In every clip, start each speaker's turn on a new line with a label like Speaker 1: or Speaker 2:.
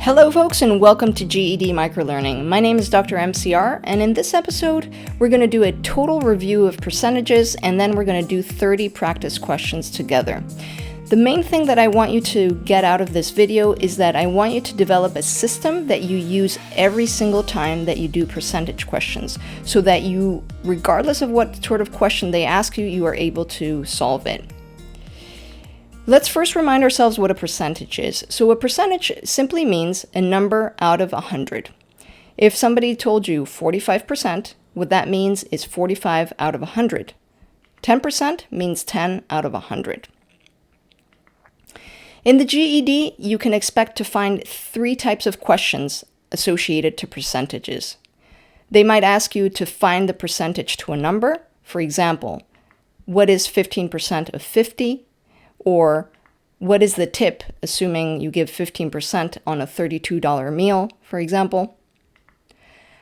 Speaker 1: Hello folks and welcome to GED Microlearning. My name is Dr. MCR, and in this episode we're going to do a total review of percentages and then we're going to do 30 practice questions together. The main thing that I want you to get out of this video is that I want you to develop a system that you use every single time that you do percentage questions, so that you, regardless of what sort of question they ask you, you are able to solve it. Let's first remind ourselves what a percentage is. So a percentage simply means a number out of 100. If somebody told you 45%, what that means is 45 out of 100. 10% means 10 out of 100. In the GED, you can expect to find three types of questions associated to percentages. They might ask you to find the percentage to a number. For example, what is 15% of 50? Or what is the tip, assuming you give 15% on a $32 meal, for example.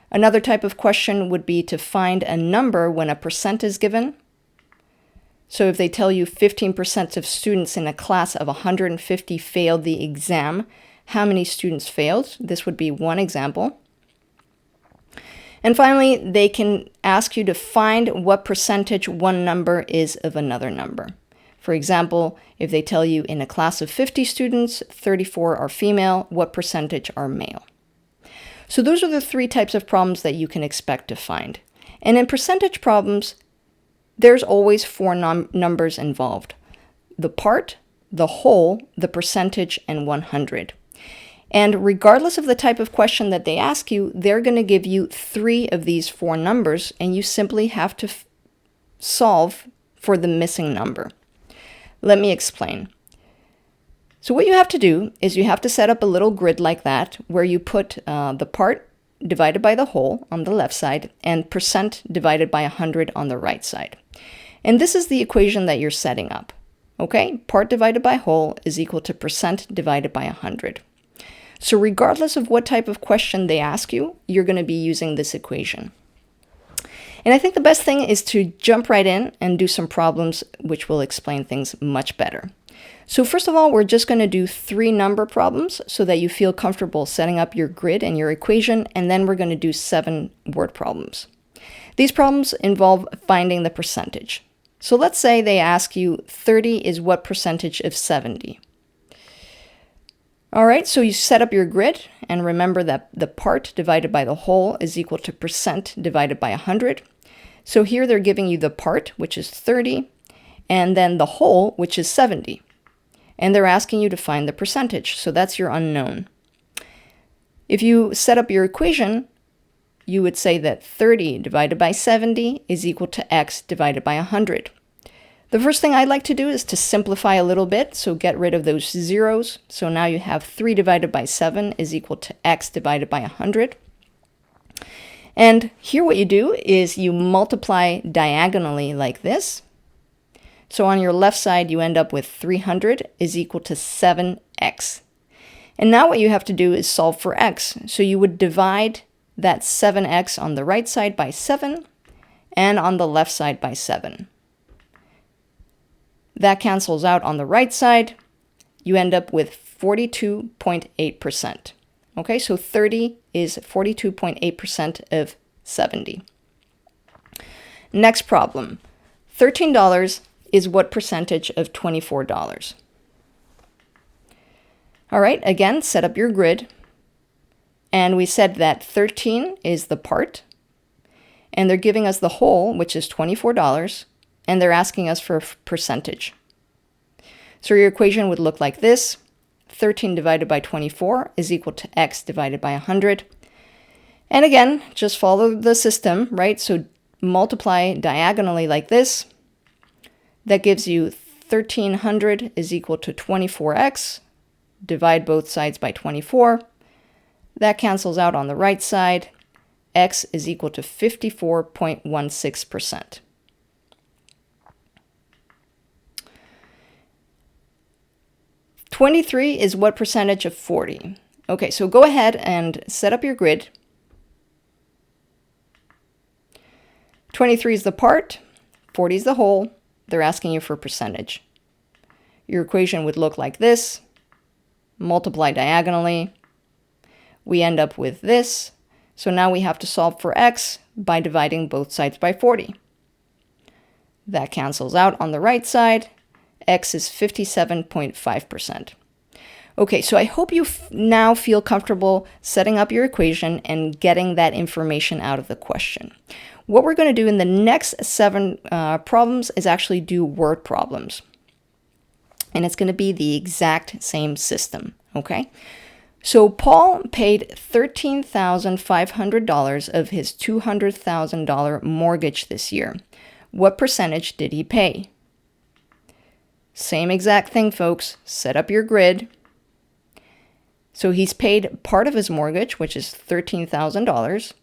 Speaker 1: Another type of question would be to find a number when a percent is given. So if they tell you 15% of students in a class of 150 failed the exam, how many students failed? This would be one example. And finally, they can ask you to find what percentage one number is of another number. For example, if they tell you in a class of 50 students, 34 are female, what percentage are male? So those are the three types of problems that you can expect to find. And in percentage problems, there's always four numbers involved: the part, the whole, the percentage, and 100. And regardless of the type of question that they ask you, they're going to give you three of these four numbers, and you simply have to solve for the missing number. Let me explain. So what you have to do is you have to set up a little grid like that, where you put the part divided by the whole on the left side and percent divided by 100 on the right side. And this is the equation that you're setting up. Okay? Part divided by whole is equal to percent divided by 100. So regardless of what type of question they ask you, you're going to be using this equation. And I think the best thing is to jump right in and do some problems which will explain things much better. So first of all, we're just going to do three number problems so that you feel comfortable setting up your grid and your equation, and then we're going to do 7 word problems. These problems involve finding the percentage. So let's say they ask you 30 is what percentage of 70? All right, so you set up your grid, and remember that the part divided by the whole is equal to percent divided by 100. So here they're giving you the part, which is 30, and then the whole, which is 70. And they're asking you to find the percentage, so that's your unknown. If you set up your equation, you would say that 30 divided by 70 is equal to x divided by 100. The first thing I'd like to do is to simplify a little bit, so get rid of those zeros. So now you have 3 divided by 7 is equal to x divided by 100. And here what you do is you multiply diagonally like this. So on your left side, you end up with 300 is equal to 7x. And now what you have to do is solve for x. So you would divide that 7x on the right side by 7 and on the left side by 7. That cancels out on the right side. You end up with 42.8%. Okay, so 30 is 42.8% of 70. Next problem. $13 is what percentage of $24? All right, again, set up your grid. And we said that 13 is the part. And they're giving us the whole, which is $24. And they're asking us for a percentage. So your equation would look like this. 13 divided by 24 is equal to x divided by 100. And again, just follow the system, right? So multiply diagonally like this. That gives you 1300 is equal to 24x. Divide both sides by 24. That cancels out on the right side. X is equal to 54.16%. $23 is what percentage of 40? Okay, so go ahead and set up your grid. 23 is the part, 40 is the whole. They're asking you for percentage. Your equation would look like this. Multiply diagonally. we end up with this. So now we have to solve for x by dividing both sides by 40. That cancels out on the right side. X is 57.5%. Okay, so I hope you now feel comfortable setting up your equation and getting that information out of the question. What we're going to do in the next 7 problems is actually do word problems. And it's going to be the exact same system, okay? So Paul paid $13,500 of his $200,000 mortgage this year. What percentage did he pay? Same exact thing, folks. Set up your grid. So he's paid part of his mortgage, which is $13,000,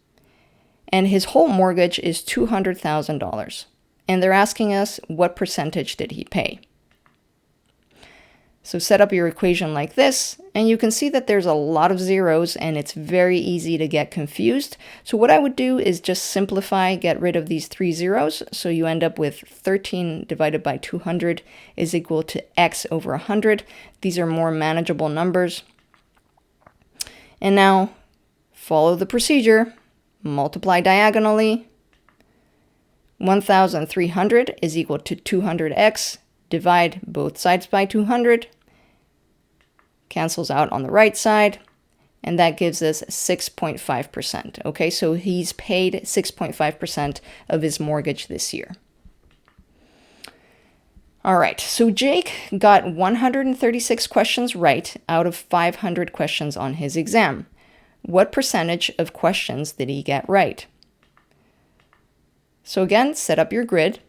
Speaker 1: and his whole mortgage is $200,000. And they're asking us what percentage did he pay? So set up your equation like this, and you can see that there's a lot of zeros and it's very easy to get confused. So what I would do is just simplify, get rid of these 3 zeros. So you end up with 13 divided by 200 is equal to x over 100. These are more manageable numbers. And now follow the procedure. Multiply diagonally. 1,300 is equal to 200x. Divide both sides by 200. Cancels out on the right side. And that gives us 6.5%. Okay, so he's paid 6.5% of his mortgage this year. All right, so Jake got 136 questions right out of 500 questions on his exam. What percentage of questions did he get right? So again, set up your grid.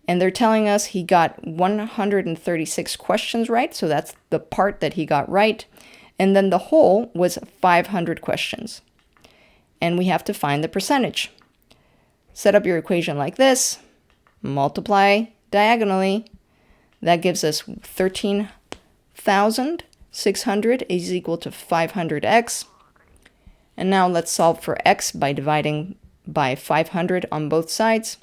Speaker 1: And they're telling us he got 136 questions right, so that's the part that he got right. And then the whole was 500 questions. And we have to find the percentage. Set up your equation like this. Multiply diagonally. That gives us 13,600 is equal to 500x. And now let's solve for x by dividing by 500 on both sides.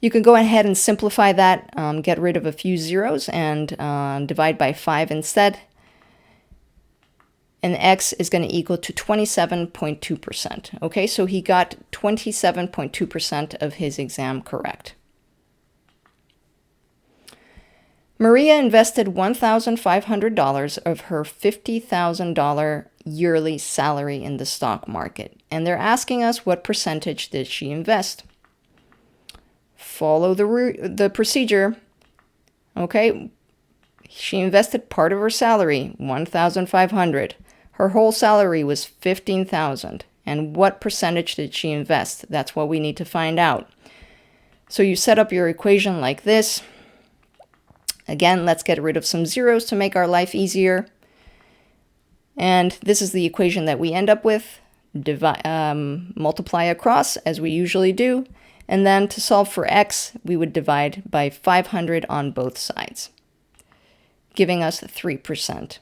Speaker 1: You can go ahead and simplify that, get rid of a few zeros, and divide by 5 instead. And x is going to equal to 27.2%. Okay, so he got 27.2% of his exam correct. Maria invested $1,500 of her $50,000 yearly salary in the stock market. And they're asking us what percentage did she invest? Follow the procedure. Okay, she invested part of her salary, $1,500. Her whole salary was $15,000. And what percentage did she invest? That's what we need to find out. So you set up your equation like this. Again, let's get rid of some zeros to make our life easier. And this is the equation that we end up with. Multiply across, as we usually do. And then to solve for x, we would divide by 500 on both sides, giving us 3%.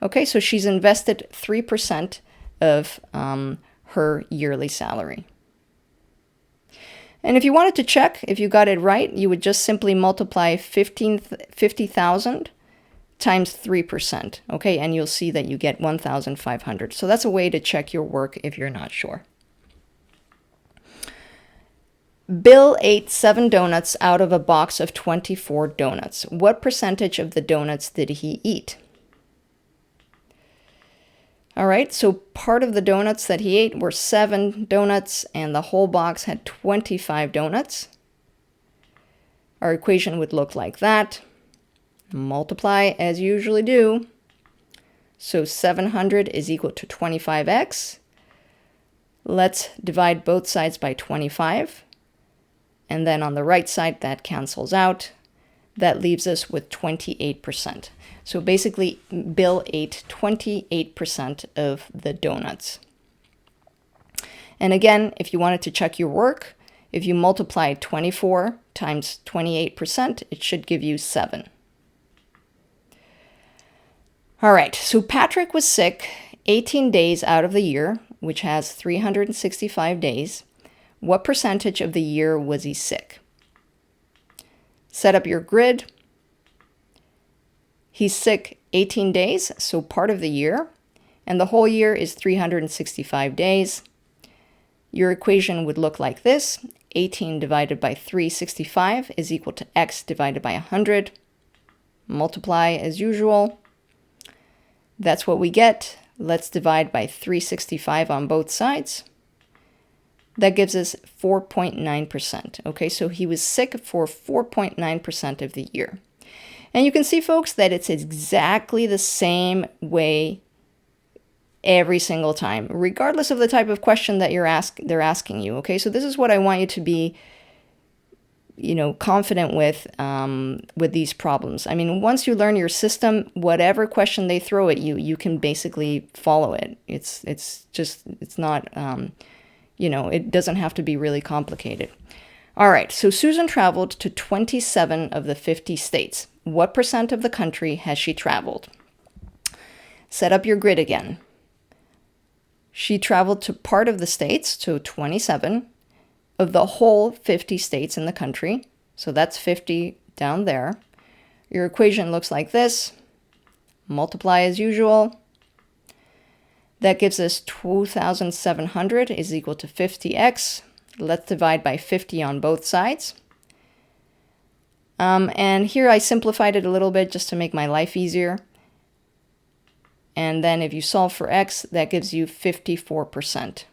Speaker 1: Okay, so she's invested 3% of her yearly salary. And if you wanted to check if you got it right, you would just simply multiply 50,000 times 3%. Okay, and you'll see that you get 1,500. So that's a way to check your work if you're not sure. Bill ate 7 donuts out of a box of 24 donuts. What percentage of the donuts did he eat? All right, so part of the donuts that he ate were 7 donuts, and the whole box had 25 donuts. Our equation would look like that. Multiply as you usually do. So 700 is equal to 25x. Let's divide both sides by 25. And then on the right side, that cancels out. That leaves us with 28%. So basically, Bill ate 28% of the donuts. And again, if you wanted to check your work, if you multiply 24 times 28%, it should give you 7. All right, so Patrick was sick 18 days out of the year, which has 365 days. What percentage of the year was he sick? Set up your grid. He's sick 18 days, so part of the year. and the whole year is 365 days. Your equation would look like this. 18 divided by 365 is equal to x divided by 100. Multiply as usual. That's what we get. Let's divide by 365 on both sides. That gives us 4.9%. Okay, so he was sick for 4.9% of the year. And you can see, folks, that it's exactly the same way every single time, regardless of the type of question that they're asking you. Okay, so this is what I want you to be, confident with these problems. I mean, once you learn your system, whatever question they throw at you, you can basically follow it. It's not, it doesn't have to be really complicated. All right, so Susan traveled to 27 of the 50 states. What percent of the country has she traveled? Set up your grid again. She traveled to part of the states, so 27 of the whole 50 states in the country. So that's 50 down there. Your equation looks like this. Multiply as usual. That gives us 2,700 is equal to 50x. Let's divide by 50 on both sides. And here I simplified it a little bit just to make my life easier. And then if you solve for x, that gives you 54%,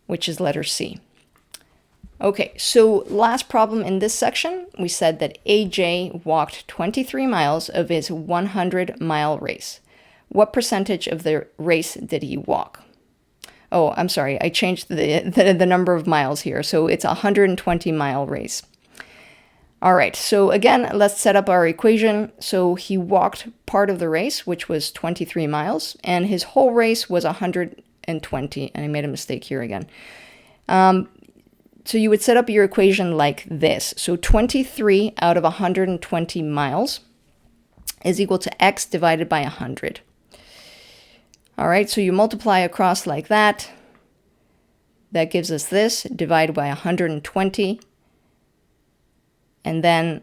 Speaker 1: which is letter C. Okay, so last problem in this section, we said that AJ walked 23 miles of his 100-mile race. What percentage of the race did he walk? Oh, I'm sorry, I changed the number of miles here, so it's a 120-mile race. All right, so again, let's set up our equation. So he walked part of the race, which was 23 miles, and his whole race was 120, and I made a mistake here again. So you would set up your equation like this. So 23 out of 120 miles is equal to x divided by 100. All right, so you multiply across like that. That gives us this, divided by 120. And then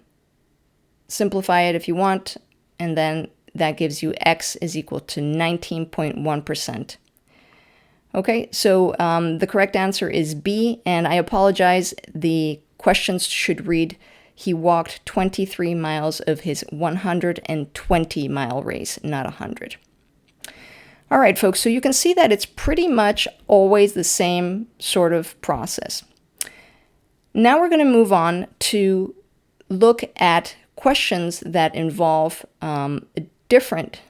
Speaker 1: simplify it if you want. And then that gives you x is equal to 19.1%. Okay, so the correct answer is B. And I apologize, the questions should read, he walked 23 miles of his 120-mile race, not 100. All right, folks, so you can see that it's pretty much always the same sort of process. Now we're going to move on to look at questions that involve a different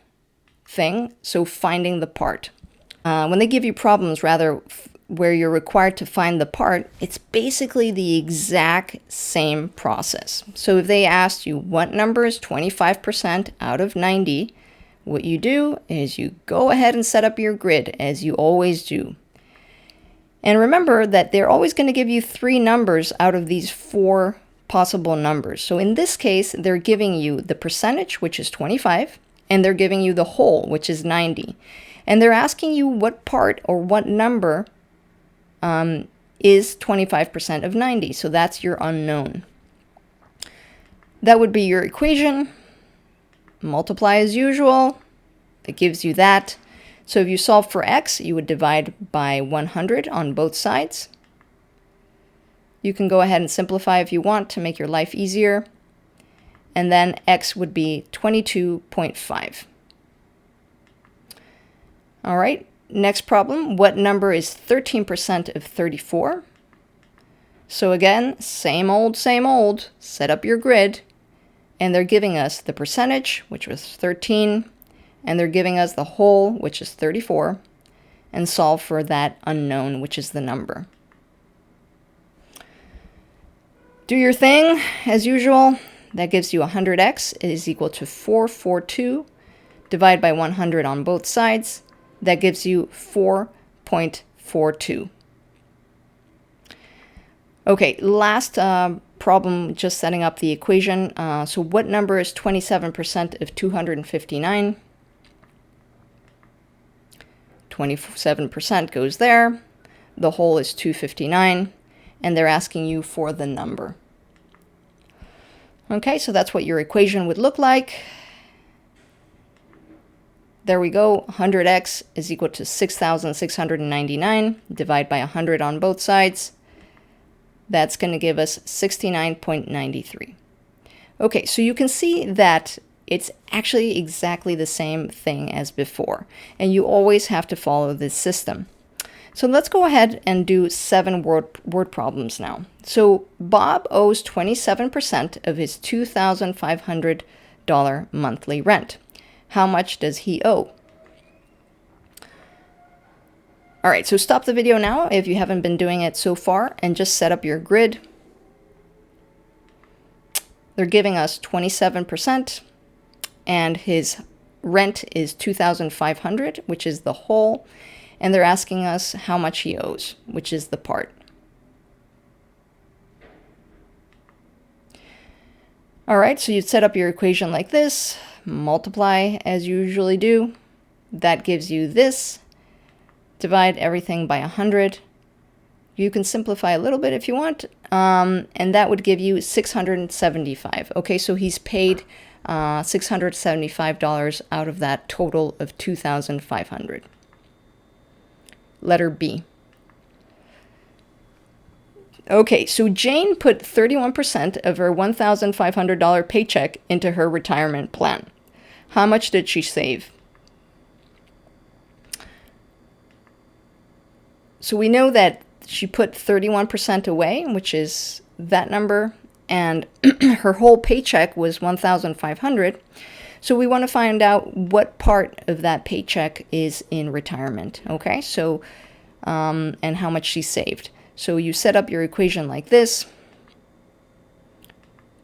Speaker 1: thing, so finding the part. When they give you problems, rather, where you're required to find the part, it's basically the exact same process. So if they asked you what number is 25% out of 90, what you do is you go ahead and set up your grid, as you always do. And remember that they're always going to give you 3 numbers out of these 4 possible numbers. So in this case, they're giving you the percentage, which is 25, and they're giving you the whole, which is 90. And they're asking you what part or what number is 25% of 90. So that's your unknown. That would be your equation. Multiply as usual. That gives you that. So if you solve for x, you would divide by 100 on both sides. You can go ahead and simplify if you want to make your life easier. And then x would be 22.5. All right, next problem. What number is 13% of 34? So again, same old, same old. Set up your grid. And they're giving us the percentage, which was 13. And they're giving us the whole, which is 34. And solve for that unknown, which is the number. Do your thing, as usual. That gives you 100x. It is equal to 442. Divide by 100 on both sides. That gives you 4.42. Okay, last problem, just setting up the equation. So what number is 27% of 259? 27% goes there. The whole is 259. And they're asking you for the number. Okay, so that's what your equation would look like. There we go. 100x is equal to 6,699. Divide by 100 on both sides. That's going to give us 69.93. Okay, so you can see that it's actually exactly the same thing as before, and you always have to follow this system. So let's go ahead and do 7 word problems now. So Bob owes 27% of his $2,500 monthly rent. How much does he owe? All right, so stop the video now if you haven't been doing it so far and just set up your grid. They're giving us 27% and his rent is $2,500, which is the whole, and they're asking us how much he owes, which is the part. All right, so you'd set up your equation like this, multiply as you usually do. That gives you this. Divide everything by 100. You can simplify a little bit if you want, and that would give you 675. Okay, so he's paid $675 out of that total of 2,500. Letter B. Okay, so Jane put 31% of her $1,500 paycheck into her retirement plan. How much did she save? So we know that she put 31% away, which is that number, and her whole paycheck was $1,500. So we want to find out what part of that paycheck is in retirement, okay? So, and how much she saved. So you set up your equation like this.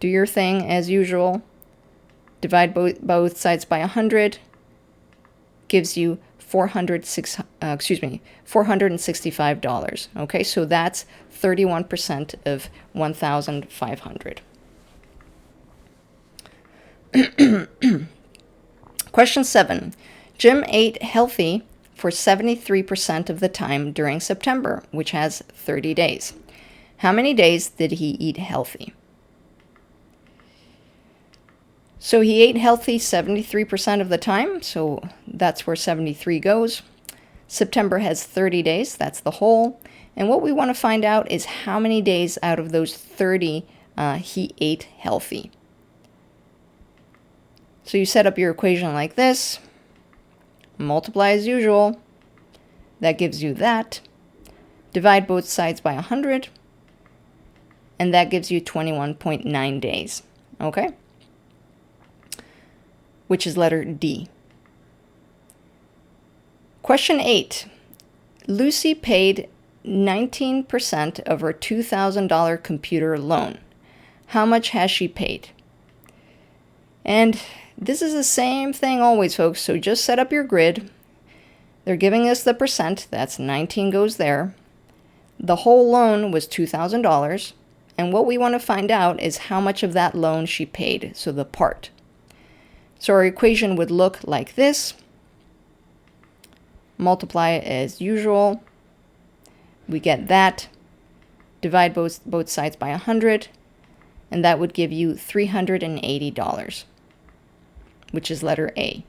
Speaker 1: Do your thing as usual. Divide both sides by 100. Gives you $465. Okay, so that's 31% of 1,500. Question 7. Jim ate healthy for 73% of the time during September, which has 30 days. How many days did he eat healthy? So he ate healthy 73% of the time, so that's where 73 goes. September has 30 days, that's the whole. And what we want to find out is how many days out of those 30 he ate healthy. So you set up your equation like this. Multiply as usual. That gives you that. Divide both sides by 100. And that gives you 21.9 days. Okay? Which is letter D. Question 8. Lucy paid 19% of her $2,000 computer loan. How much has she paid? And this is the same thing always, folks, so just set up your grid. They're giving us the percent, that's 19 goes there. The whole loan was $2,000, and what we want to find out is how much of that loan she paid, so the part. So our equation would look like this. Multiply it as usual. We get that. Divide both sides by 100, and that would give you $380, which is letter A.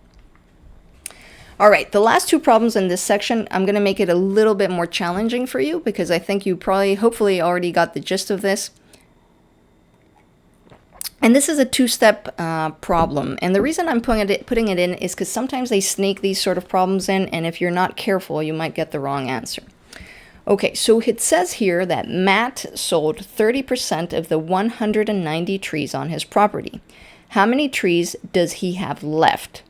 Speaker 1: All right, the last 2 problems in this section, I'm going to make it a little bit more challenging for you because I think you hopefully already got the gist of this. And this is a 2-step problem. And the reason I'm putting it in is because sometimes they sneak these sort of problems in, and if you're not careful, you might get the wrong answer. Okay, so it says here that Matt sold 30% of the 190 trees on his property. How many trees does he have left?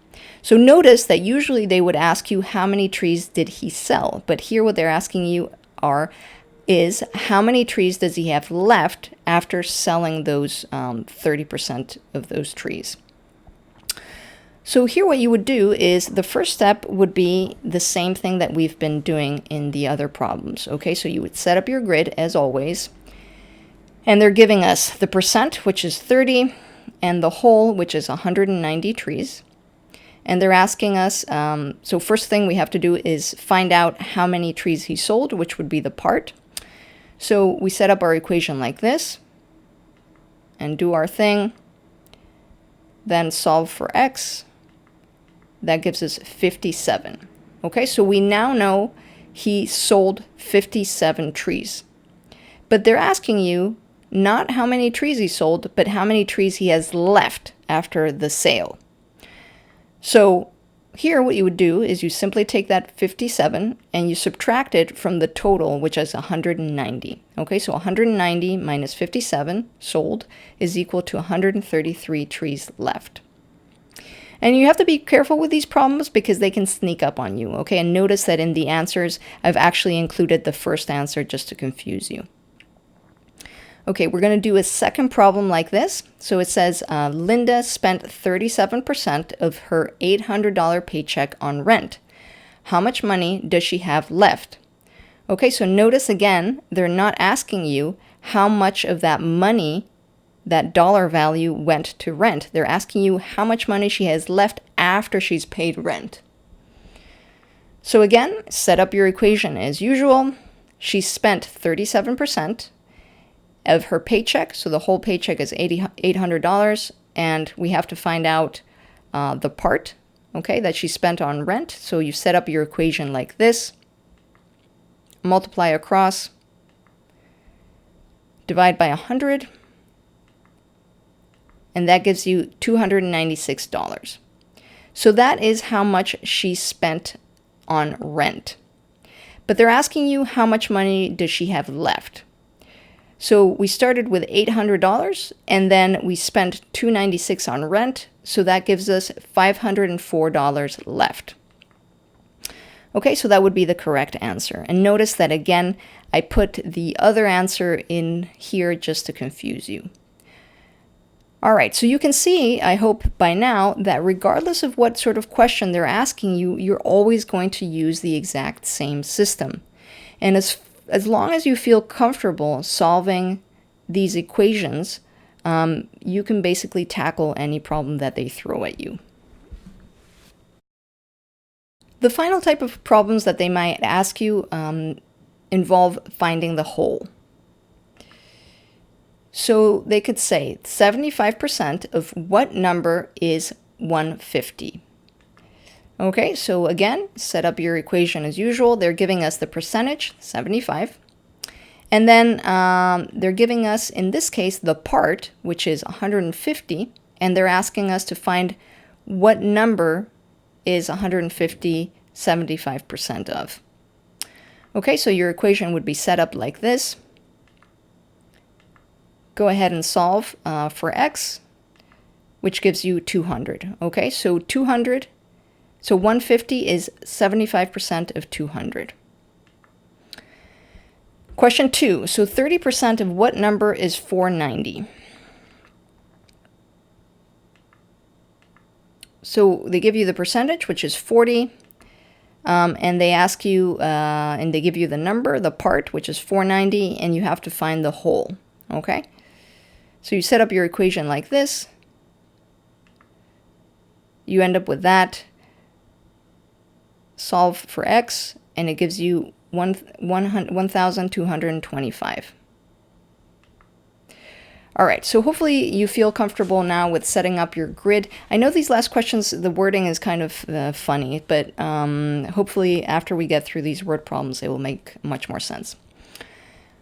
Speaker 1: So notice that usually they would ask you how many trees did he sell, but here what they're asking you is how many trees does he have left after selling those 30% of those trees. So here what you would do is the first step would be the same thing that we've been doing in the other problems. Okay, so you would set up your grid as always, and they're giving us the percent, which is 30, and the whole, which is 190 trees. And they're asking us, so first thing we have to do is find out how many trees he sold, which would be the part. So we set up our equation like this and do our thing, then solve for x, That gives us 57. Okay, so we now know he sold 57 trees. But they're asking you not how many trees he sold, but how many trees he has left after the sale. So here what you would do is you simply take that 57 and you subtract it from the total, which is 190. Okay, so 190 minus 57 sold is equal to 133 trees left. And you have to be careful with these problems because they can sneak up on you, okay? And notice that in the answers, I've actually included the first answer just to confuse you. Okay, we're going to do a second problem like this. So it says Linda spent 37% of her $800 paycheck on rent. How much money does she have left? Okay, so notice again, they're not asking you how much of that money, that dollar value, went to rent. They're asking you how much money she has left after she's paid rent. So again, set up your equation as usual. She spent 37% of her paycheck, so the whole paycheck is $800, and we have to find out the part, okay, that she spent on rent. So you set up your equation like this, multiply across, divide by 100, and that gives you $296. So that is how much she spent on rent. But they're asking you how much money does she have left. So we started with $800 and then we spent $296 on rent. So that gives us $504 left. Okay, so that would be the correct answer. And notice that again, I put the other answer in here just to confuse you. All right, so you can see, I hope by now, that regardless of what sort of question they're asking you, you're always going to use the exact same system. And as long as you feel comfortable solving these equations, you can basically tackle any problem that they throw at you. The final type of problems that they might ask you involve finding the whole. So they could say 75% of what number is 150? Okay, so again, set up your equation as usual. They're giving us the percentage, 75. And then they're giving us, in this case, the part, which is 150. And they're asking us to find what number is 150 75% of. Okay, so your equation would be set up like this. Go ahead and solve for x, which gives you 200. Okay, so 200. So 150 is 75% of 200. Question 2. So 30% of what number is 490? So they give you the percentage, which is 40. And they ask you, and they give you the number, the part, which is 490, and you have to find the whole. Okay? So you set up your equation like this. You end up with that. Solve for x, and it gives you 1,225. All right, so hopefully you feel comfortable now with setting up your grid. I know these last questions, the wording is kind of funny, but hopefully after we get through these word problems, it will make much more sense.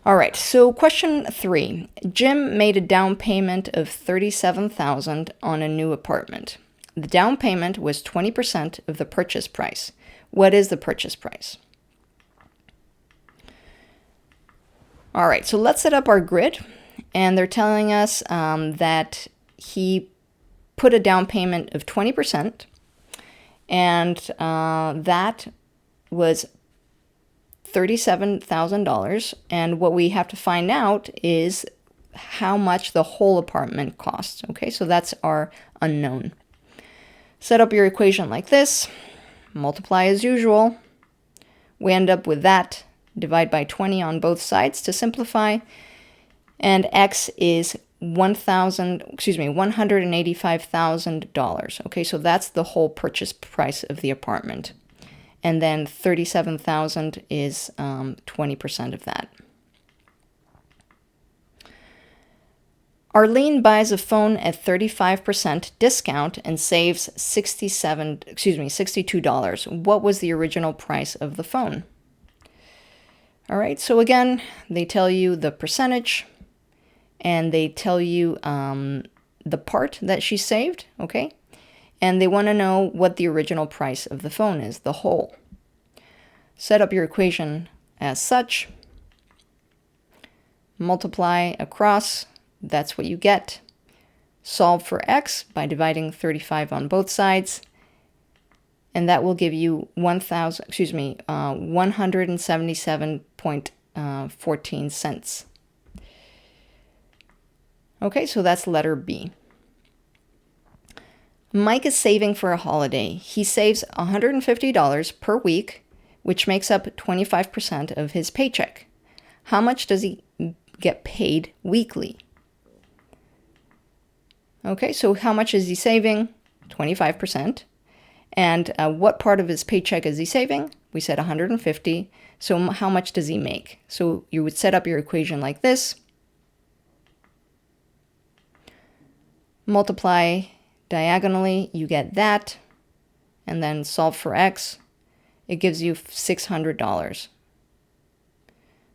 Speaker 1: All right, so question 3. Jim made a down payment of $37,000 on a new apartment. The down payment was 20% of the purchase price. What is the purchase price? All right, so let's set up our grid. And they're telling us that he put a down payment of 20%. And that was $37,000. And what we have to find out is how much the whole apartment costs. Okay, so that's our unknown. Set up your equation like this. Multiply as usual. We end up with that. Divide by 20 on both sides to simplify. And x is $185,000. Okay, so that's the whole purchase price of the apartment. And then $37,000 is 20% of that. Arlene buys a phone at 35% discount and saves $62. What was the original price of the phone? All right, so again, they tell you the percentage and they tell you the part that she saved, okay? And they want to know what the original price of the phone is, the whole. Set up your equation as such. Multiply across, that's what you get. Solve for x by dividing 35 on both sides. And that will give you 177.14 cents. Okay, so that's letter B. Mike is saving for a holiday. He saves $150 per week, which makes up 25% of his paycheck. How much does he get paid weekly? Okay, so how much is he saving? 25%. And what part of his paycheck is he saving? We said 150. So how much does he make? So you would set up your equation like this. Multiply diagonally, you get that. And then solve for x. It gives you $600.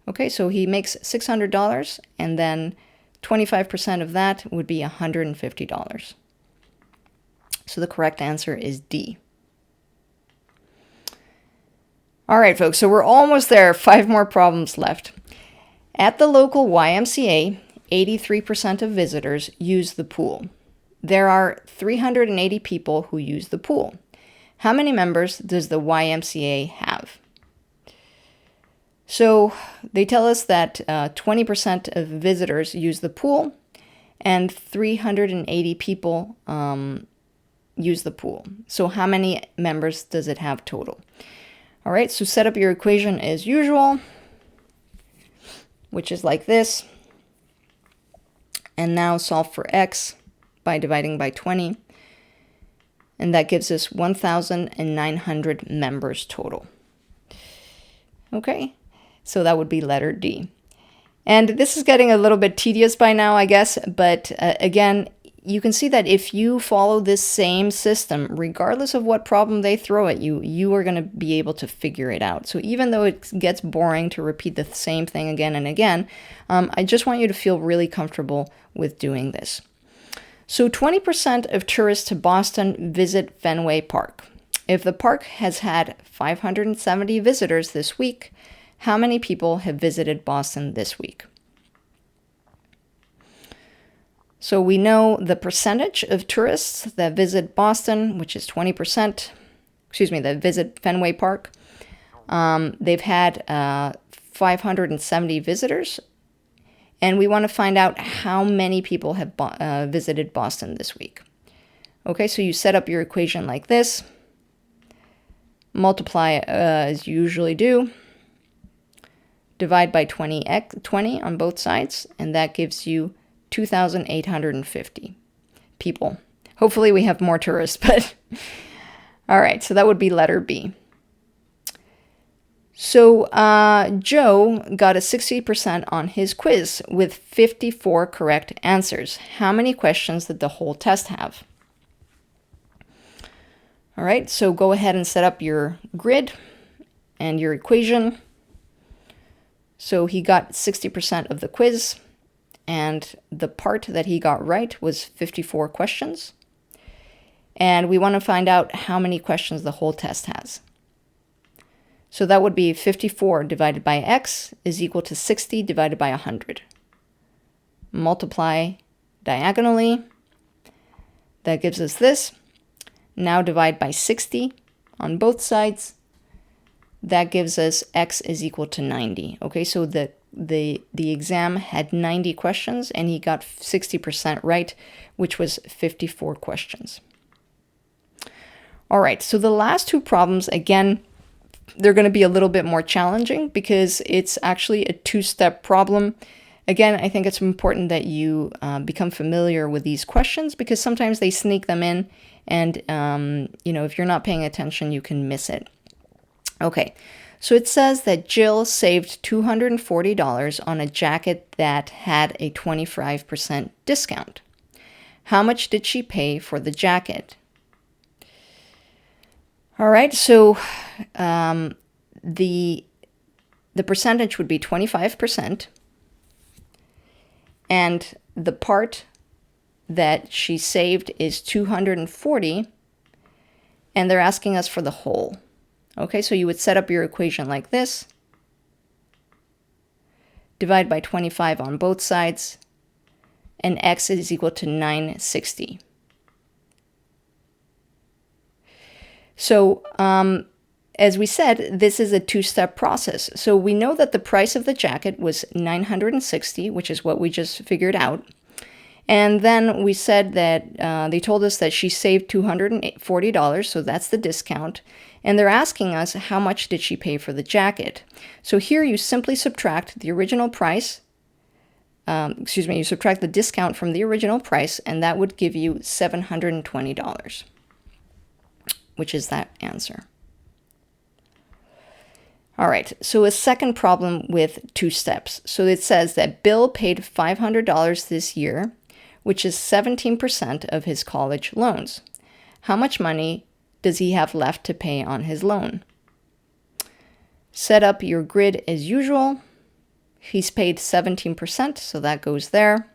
Speaker 1: Okay, so he makes $600, and then 25% of that would be $150. So the correct answer is D. All right, folks, so we're almost there. 5 more problems left. At the local YMCA, 83% of visitors use the pool. There are 380 people who use the pool. How many members does the YMCA have? So they tell us that 20% of visitors use the pool and 380 people use the pool. So how many members does it have total? All right, so set up your equation as usual, which is like this. And now solve for x by dividing by 20. And that gives us 1,900 members total. Okay, so that would be letter D. And this is getting a little bit tedious by now, I guess. But again, you can see that if you follow this same system, regardless of what problem they throw at you, you are going to be able to figure it out. So even though it gets boring to repeat the same thing again and again, I just want you to feel really comfortable with doing this. So 20% of tourists to Boston visit Fenway Park. If the park has had 570 visitors this week, how many people have visited Boston this week? So we know the percentage of tourists that visit Boston, which is 20%, that visit Fenway Park. They've had 570 visitors. And we want to find out how many people have visited Boston this week. Okay, so you set up your equation like this. Multiply as you usually do. Divide by 20 on both sides. And that gives you 2,850 people. Hopefully we have more tourists, but all right, so that would be letter B. So Joe got a 60% on his quiz with 54 correct answers. How many questions did the whole test have? All right, so go ahead and set up your grid and your equation. So he got 60% of the quiz, and the part that he got right was 54 questions. And we want to find out how many questions the whole test has. So that would be 54 divided by x is equal to 60 divided by 100. Multiply diagonally. That gives us this. Now divide by 60 on both sides. That gives us x is equal to 90. Okay, so the exam had 90 questions and he got 60% right, which was 54 questions. All right, so the last 2 problems, again, they're going to be a little bit more challenging because it's actually a 2-step problem. Again, I think it's important that you become familiar with these questions because sometimes they sneak them in and, if you're not paying attention, you can miss it. Okay, So it says that Jill saved $240 on a jacket that had a 25% discount. How much did she pay for the jacket? All right, so the percentage would be 25%, and the part that she saved is 240, and they're asking us for the whole. Okay, so you would set up your equation like this. Divide by 25 on both sides, and x is equal to 960. So, as we said, this is a two-step process. So we know that the price of the jacket was $960, which is what we just figured out. And then we said that they told us that she saved $240, so that's the discount. And they're asking us how much did she pay for the jacket. So here you simply subtract the original price, you subtract the discount from the original price, and that would give you $720, which is that answer. All right, so a second problem with two steps. So it says that Bill paid $500 this year, which is 17% of his college loans. How much money does he have left to pay on his loan? Set up your grid as usual. He's paid 17%, so that goes there.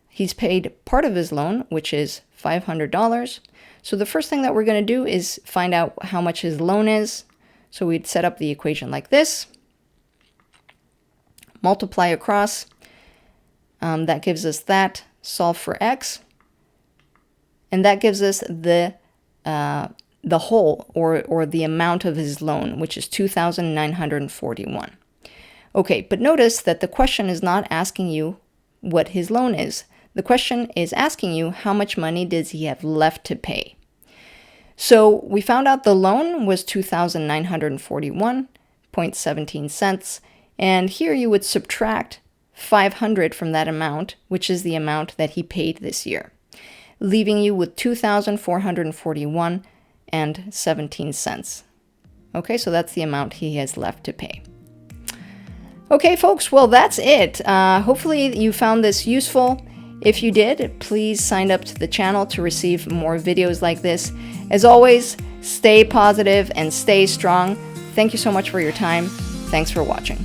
Speaker 1: He's paid part of his loan, which is $500. So the first thing that we're going to do is find out how much his loan is. So we'd set up the equation like this. Multiply across. That gives us that. Solve for x. And that gives us the whole, or the amount of his loan, which is $2,941. Okay, but notice that the question is not asking you what his loan is. The question is asking you how much money does he have left to pay. So we found out the loan was $2,941.17, and here you would subtract 500 from that amount, which is the amount that he paid this year, leaving you with $2,441.17. Okay, so that's the amount he has left to pay. Okay, folks, well, that's it. Hopefully you found this useful. If you did, please sign up to the channel to receive more videos like this. As always, stay positive and stay strong. Thank you so much for your time. Thanks for watching.